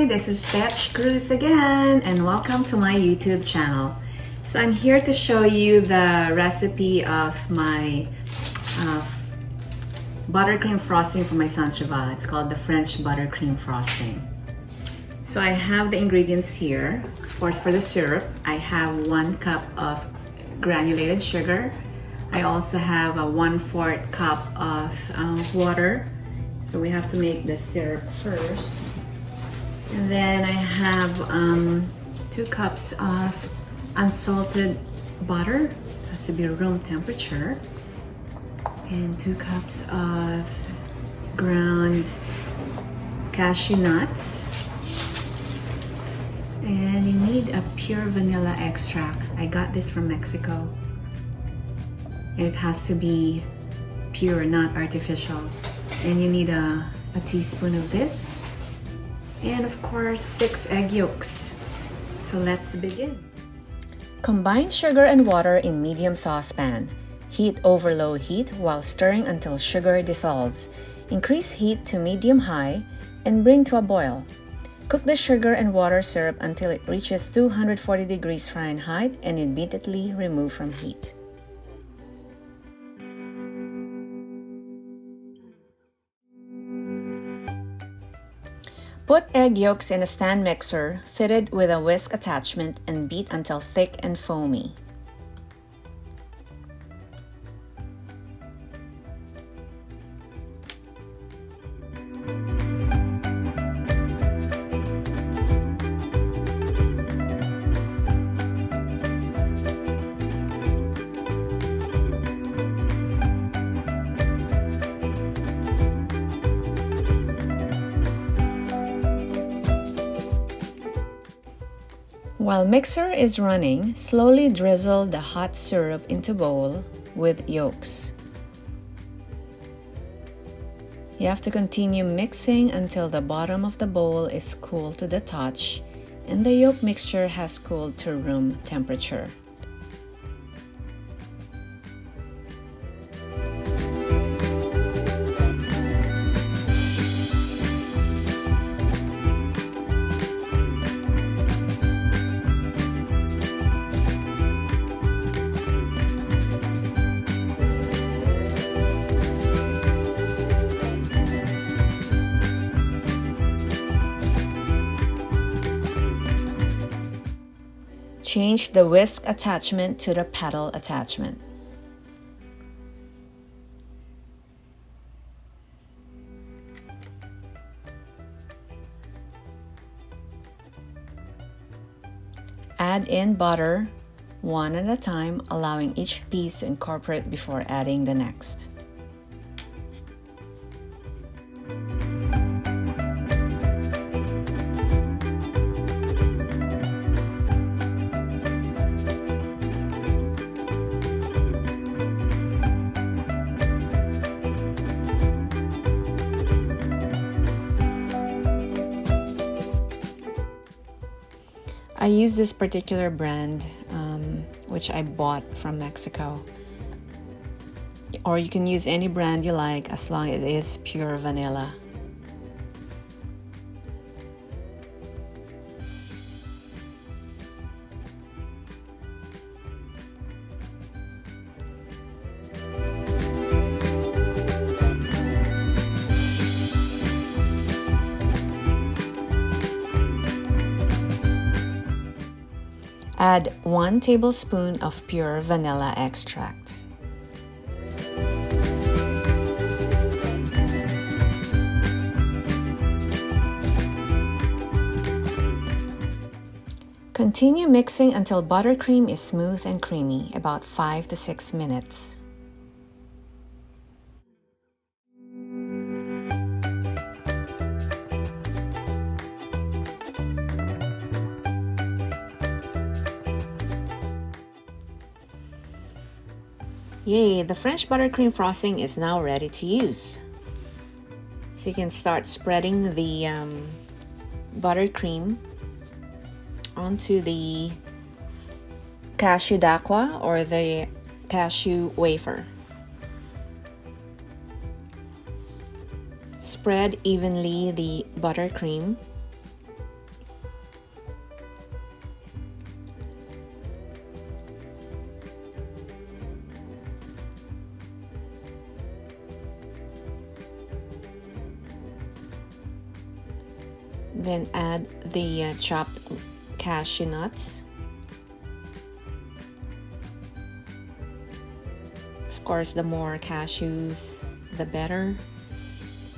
Hi, this is Fetch Cruz again, and welcome to my YouTube channel. So I'm here to show you the recipe of my buttercream frosting for my son's Cheval. It's called the French Buttercream frosting. So I have the ingredients here. Of course, for the syrup, I have 1 cup of granulated sugar. I also have a 1/4 cup of water. So we have to make the syrup first. And then I have 2 cups of unsalted butter. It has to be room temperature. And 2 cups of ground cashew nuts. And you need a pure vanilla extract. I got this from Mexico. It has to be pure, not artificial. And you need a teaspoon of this. And of course, 6 egg yolks. So let's begin. Combine sugar and water in medium saucepan. Heat over low heat while stirring until sugar dissolves. Increase heat to medium-high and bring to a boil. Cook the sugar and water syrup until it reaches 240 degrees Fahrenheit and immediately remove from heat. Put egg yolks in a stand mixer fitted with a whisk attachment and beat until thick and foamy. While mixer is running, slowly drizzle the hot syrup into bowl with yolks. You have to continue mixing until the bottom of the bowl is cool to the touch and the yolk mixture has cooled to room temperature. Change the whisk attachment to the paddle attachment. Add in butter, one at a time, allowing each piece to incorporate before adding the next. I use this particular brand, which I bought from Mexico. Or you can use any brand you like as long as it is pure vanilla. Add 1 tablespoon of pure vanilla extract. Continue mixing until buttercream is smooth and creamy, about 5 to 6 minutes. Yay, the French buttercream frosting is now ready to use. So you can start spreading the buttercream onto the cashew daqua or the cashew wafer. Spread evenly the buttercream Then add the chopped cashew nuts. Of course, the more cashews, the better.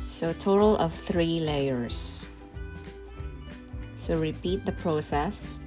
So a total of 3 layers. So repeat the process.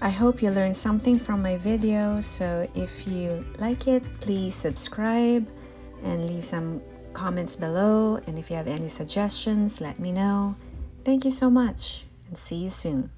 I hope you learned something from my video, so if you like it, please subscribe and leave some comments below, and if you have any suggestions, let me know. Thank you so much and see you soon.